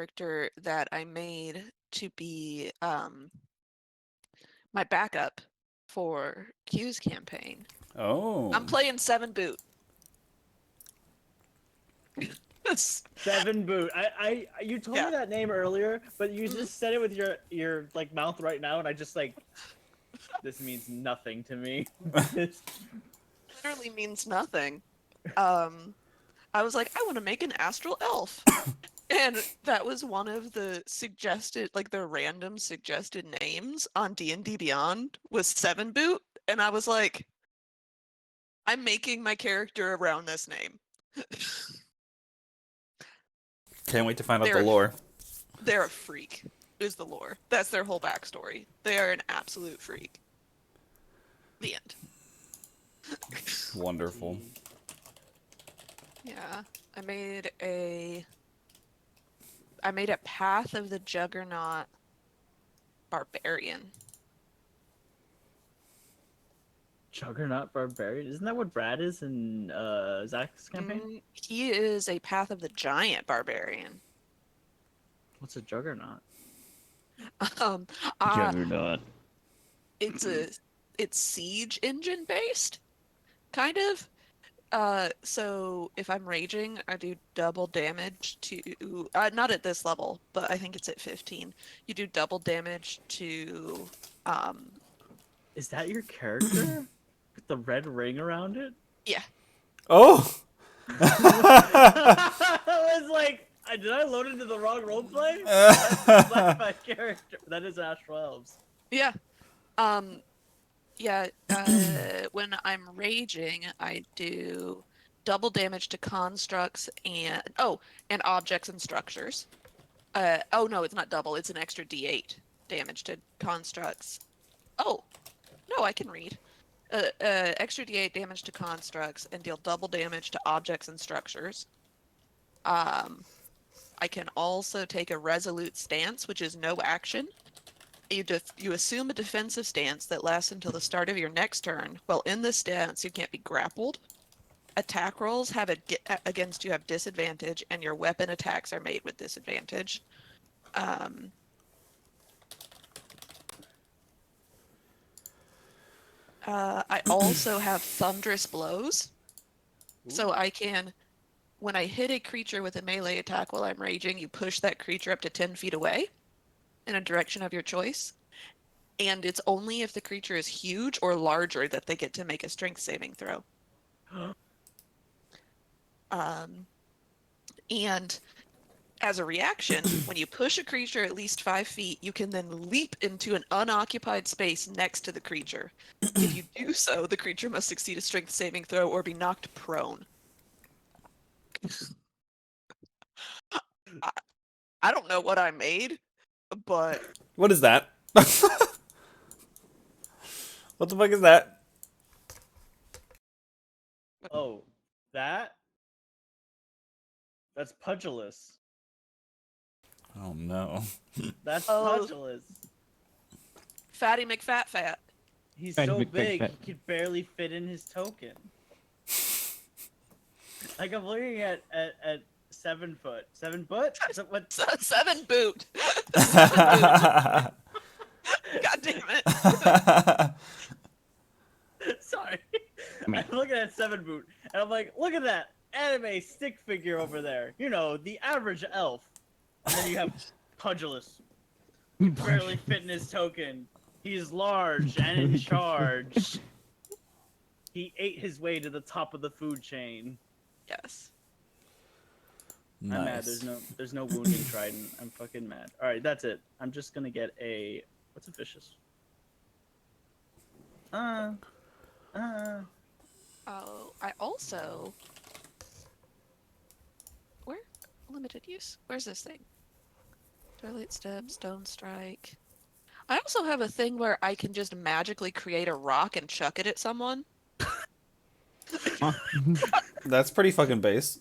character that I made to be my backup for Q's campaign. Oh. I'm playing 7 boot. 7 boot. You told me Yeah. that name earlier, but you just said it with your like mouth right now, and I just like this means nothing to me. This- Literally means nothing. I was like, I want to make an astral elf. And that was one of the suggested, like the random suggested names on D&D Beyond was 7 boot. And I was like, I'm making my character around this name. Can't wait to find out the They're lore. they're a freak, is the lore. That's their whole backstory. They are an absolute freak. The end. Wonderful. Yeah. I made a Path of the Juggernaut barbarian. Juggernaut Barbarian. Isn't that what Brad is in Zach's campaign? He is a Path of the Giant barbarian. What's a Juggernaut? Um, uh, Juggernaut. it's siege engine based, kind of. So if I'm raging, I do double damage to not at this level, but I think it's at 15. You do double damage to Is that your character with the red ring around it? yeah. Oh! I was like, did I load into the wrong roleplay? That's not my character. That is Astral Elves. Yeah. Yeah, when I'm raging, I do double damage to constructs and objects and structures. Oh no, it's not double, it's an extra D8 damage to constructs. Oh, no, I can read. Extra D8 damage to constructs and deal double damage to objects and structures. I can also take a resolute stance, which is no action. You assume a defensive stance that lasts until the start of your next turn. While in this stance, you can't be grappled. Attack rolls against you have disadvantage, and your weapon attacks are made with disadvantage. I also have thunderous blows, so I can, when I hit a creature with a melee attack while I'm raging, you push that creature up to 10 feet away in a direction of your choice. And it's only if the creature is huge or larger that they get to make a strength saving throw. And as a reaction, when you push a creature at least 5 feet, you can then leap into an unoccupied space next to the creature. If you do so, the creature must succeed a strength saving throw or be knocked prone. I don't know what I made, but What is that? What the fuck is that? Oh, that's Pugilus. Oh no. That's Oh. Pugilus. Fatty McFat. He's Fatty so McFat big, fat. he could barely fit in his token. Like I'm looking at 7 foot. 7 foot? What? 7 boot. 7 boot. God damn it. Sorry. I'm looking at 7 boot, and I'm like, look at that anime stick figure over there. You know, the average elf. And then you have Pugilus. He barely fit in his token. He's large and in charge. He ate his way to the top of the food chain. Yes. Nice. I'm mad. There's no wounding trident. I'm fucking mad. All right, that's it. I'm just gonna get a what's a vicious? Oh, I also... Where? Limited use. Where's this thing? Twilight Step, Stone Strike. I also have a thing where I can just magically create a rock and chuck it at someone. That's pretty fucking base.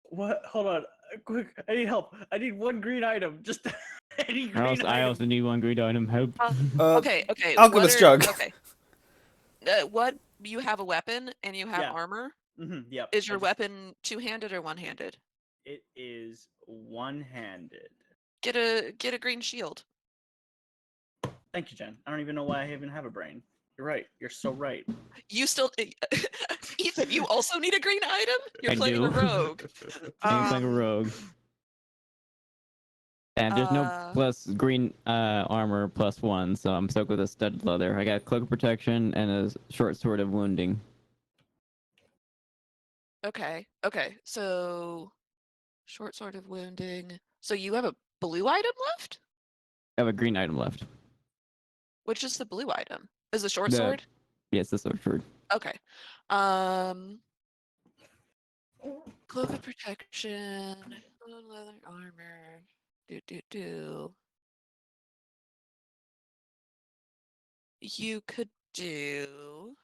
What? Hold on. Quick. I need help. I need 1 green item. Just any green I item. also need 1 green item. Help. Okay. Alchemist jug. Okay. What? You have a weapon and you have Yeah. armor? Yep. Is your weapon two-handed or one-handed? It is one-handed. Get a green shield. Thank you, Jen. I don't even know why I even have a brain. You're right. You're so right. You still, Ethan. You also need a green item. You're I playing do. a rogue. I'm playing a rogue. And there's no plus green armor +1, so I'm stuck with a studded leather. I got cloak of protection and a short sword of wounding. Okay. So short sword of wounding. So you have a blue item left? I have a green item left. Which is the blue item? Is the short The- sword? Yes, the sword. Okay. Cloak of protection, leather armor. Do. You could do.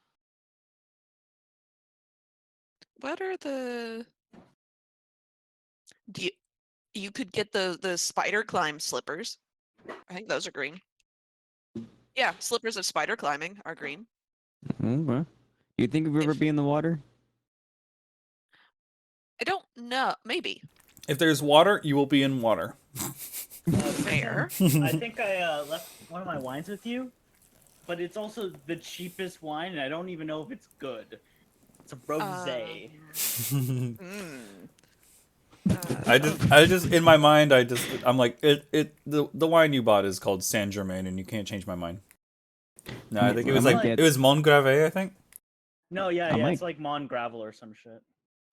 What are the? Do you could get the spider climb slippers. I think those are green. Yeah, slippers of spider climbing are green. Okay. You think we'll ever If- be in the water? I don't know. Maybe. If there's water, you will be in water. Fair. I think I left one of my wines with you, but it's also the cheapest wine, and I don't even know if it's good. It's a rosé. Mm. I just in my mind I'm like the wine you bought is called Saint Germain and you can't change my mind. No, I think it was I like might get- it was Montgravé, I think. No, yeah, I yeah, might- it's like Mon Gravel or some shit.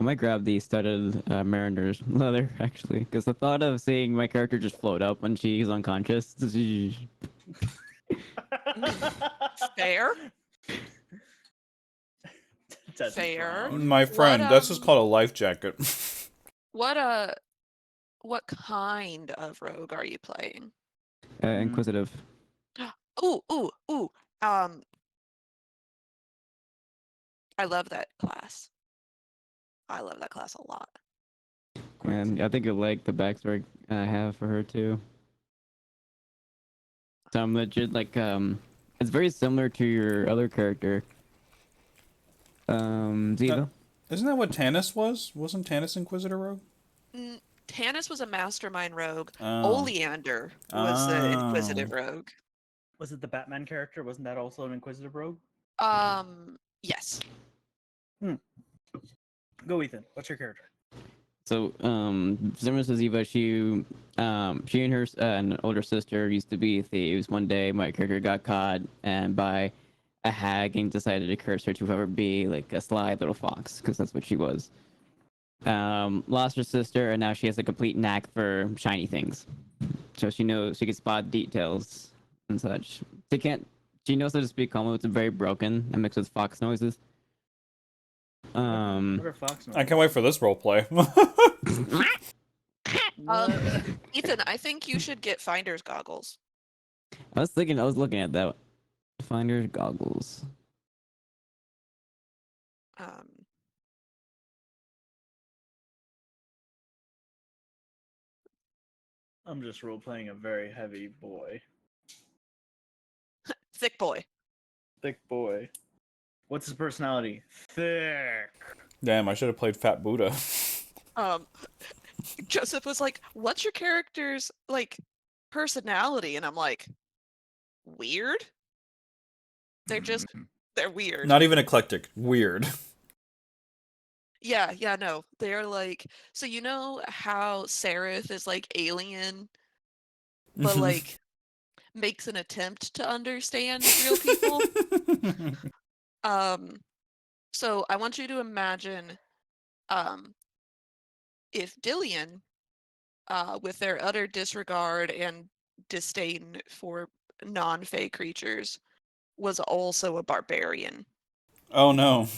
I might grab the studded Mariner's leather, actually, because the thought of seeing my character just float up when she's unconscious. Fair. That's Fair. brown. My friend, that's just um, called a life jacket. What kind of rogue are you playing? Inquisitive. Ooh. I love that class. I love that class a lot. And I think you like the backstory I have for her too. So I'm legit like it's very similar to your other character. Ziva. Isn't that what Tanis was? Wasn't Tanis Inquisitor Rogue? Tanis was a mastermind rogue. Oh. Oleander was the inquisitive rogue. Was it the Batman character? Wasn't that also an Inquisitive Rogue? Yes. Go, Ethan. What's your character? So similar to Ziva, she and her an older sister used to be thieves. One day, my character got caught and by a hag and decided to curse her to forever be like a sly little fox because that's what she was. Lost her sister and now she has a complete knack for shiny things. So she can spot details and such. She knows how to speak calmly. It's very broken and mixed with fox noises. What are Fox I can't wait for this role play. Ethan, I think you should get finder's goggles. I was looking at that. Finder's goggles. I'm just role playing a very heavy boy. Thick boy. Thick boy. What's his personality? Thick. Damn, I should have played Fat Buddha. Joseph was like, "What's your character's like personality?" And I'm like, "Weird." They're weird. Not even eclectic. Weird. Yeah, no. They're like, so you know how Seraph is like alien, but like makes an attempt to understand real people? So I want you to imagine if Dillian, with their utter disregard and disdain for non-fey creatures, was also a barbarian. Oh no.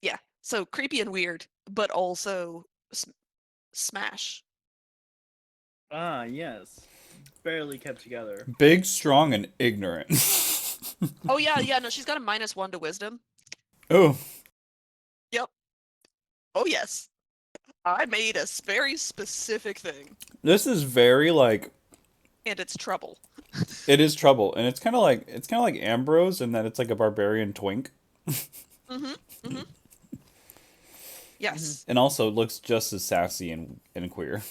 Yeah, so creepy and weird, but also smash. Ah, yes. Barely kept together. Big, strong, and ignorant. Oh yeah, no, she's got a -1 to wisdom. Oh. Yep. Oh yes. I made a very specific thing, This is very like and it's trouble. it is trouble, and it's kind of like Ambrose in that it's like a barbarian twink. Mm-hmm. Yes. and also looks just as sassy and queer.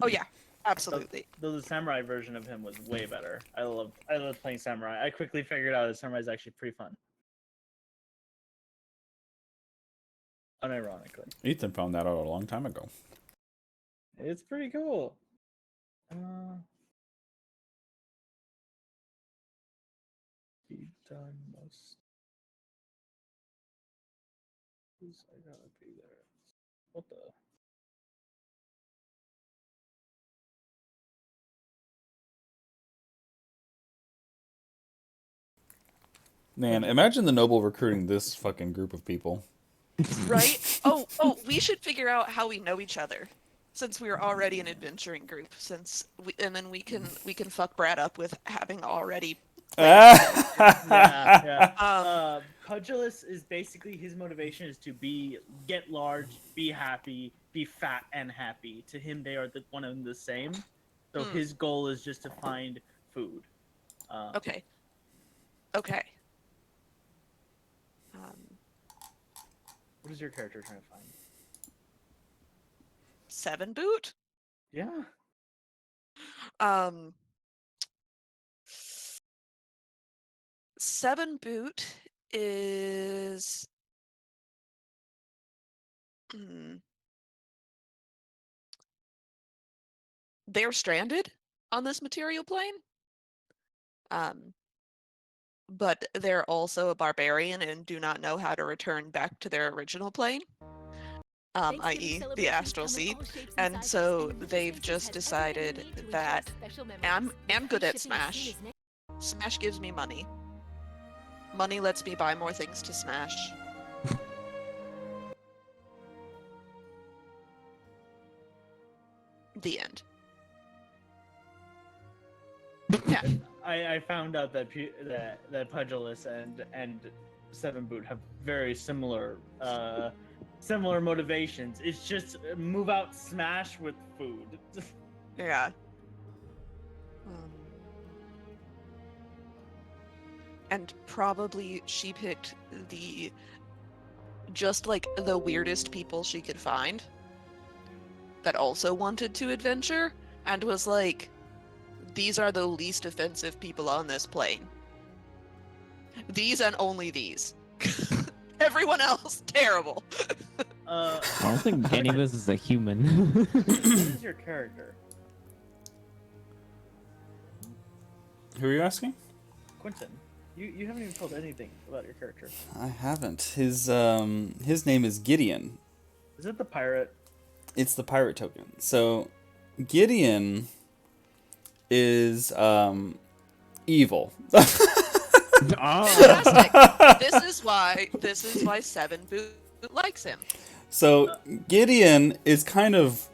Oh yeah, absolutely. Though the samurai version of him was way better. I loved playing samurai. I quickly figured out that samurai is actually pretty fun. Unironically, Ethan found that out a long time ago. it's pretty cool. Be done most. I gotta be there. What the? Man, imagine the noble recruiting this fucking group of people. Right? Oh, we should figure out how we know each other. Since we were already an adventuring group, and then we can fuck Brad up with having already played Yeah. Pugilus is basically his motivation is to get large, be happy, be fat and happy. To him, they are one and the same. So his goal is just to find food. Okay. Okay. What is your character trying to find? 7 boot? Yeah. Um 7 boot is they're stranded on this material plane. But they're also a barbarian and do not know how to return back to their original plane, i.e. the astral seat. And so they've just decided that I'm good at Smash. Smash gives me money. Money lets me buy more things to smash. The end. Yeah. I found out that that Pugilus and Seven Boot have very similar motivations. It's just move out Smash with food. Yeah. And probably she picked just like the weirdest people she could find that also wanted to adventure and was like, these are the least offensive people on this plane. These and only these. Everyone else, terrible. I don't think any of us is a human. What is your character? Who are you asking? Quentin. You haven't even told anything about your character. I haven't. His name is Gideon. Is it the pirate? It's the pirate token. So Gideon is evil. Fantastic. This is why 7 Boot likes him. So Gideon is kind of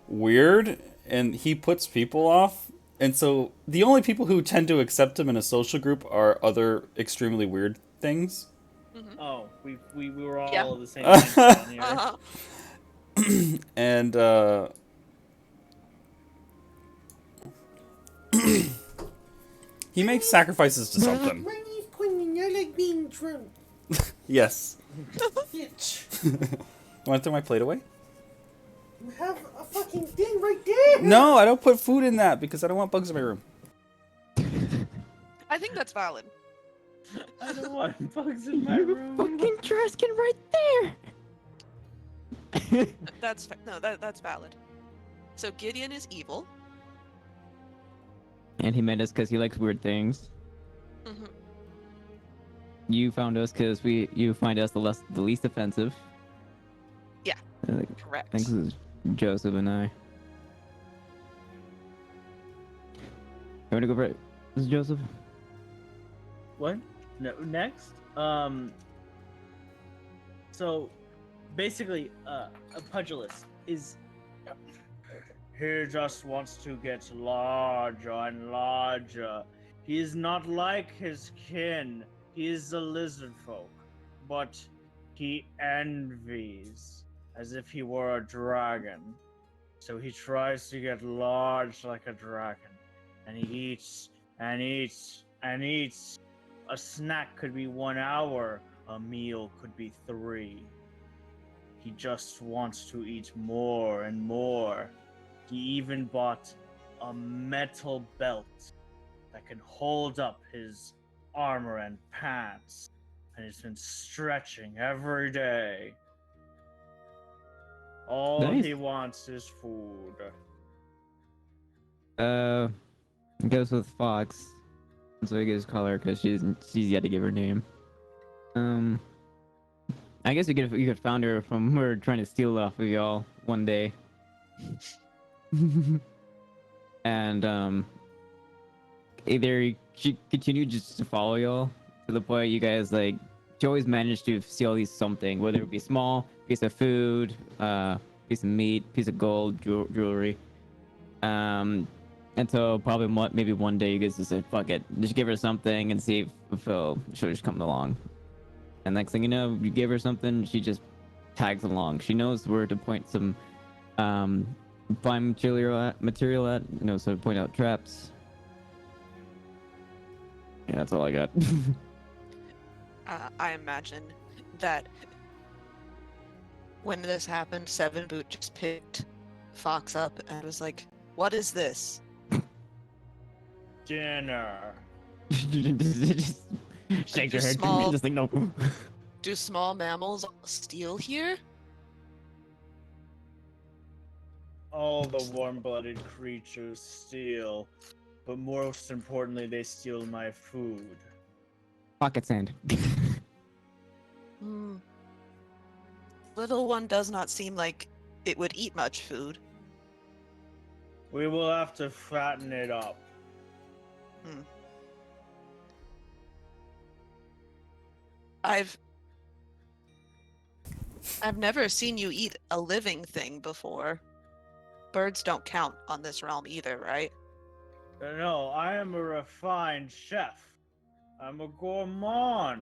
weird and he puts people off. And so the only people who tend to accept him in a social group are other extremely weird things. Mm-hmm. Oh, we were all Yeah. the same thing down here. Uh-huh. And he makes sacrifices to something. My name's Quentin. I like being drunk. Yes. Bitch. Want to throw my plate away? You have a fucking thing right there. No, I don't put food in that because I don't want bugs in my room. I think that's valid. I don't want bugs in my room. Fucking trash can right there. That's valid. So Gideon is evil. And he met us because he likes weird things. Mm-hmm. You found us because you find us the least offensive. Yeah. I Correct. think this is Joseph and I. You want to go for it? This is Joseph. What? No, next? So, basically, a pugilist is... He just wants to get larger and larger. He is not like his kin. He is a lizard folk. But he envies as if he were a dragon. So he tries to get large like a dragon. And he eats and eats and eats. A snack could be 1 hour. a meal could be 3. He just wants to eat more and more. He even bought a metal belt that can hold up his armor and pants, and he's been stretching every day. All Nice. he wants is food. It goes with Fox. So I guess call her because she's yet to give her name. I guess you could found her from her trying to steal off of y'all one day. And either she continued just to follow y'all to the point you guys like she always managed to steal at least something, whether it be small piece of food, piece of meat, piece of gold, jewelry. Until probably maybe one day you guys just said fuck it, just give her something and see if she'll just come along. And next thing you know, you give her something, she just tags along. She knows where to point some fine material at, you know, so to point out traps. Yeah, that's all I got. I imagine that when this happened, Seven Boot just picked Fox up and was like, "What is this?" Dinner. Just shake her head. Small- Just like no. Do small mammals steal here? All the warm-blooded creatures steal, but most importantly, they steal my food. Pocket sand. Hmm. Little one does not seem like it would eat much food. We will have to fatten it up. I've never seen you eat a living thing before. Birds don't count on this realm either, right? No, I am a refined chef. I'm a gourmand.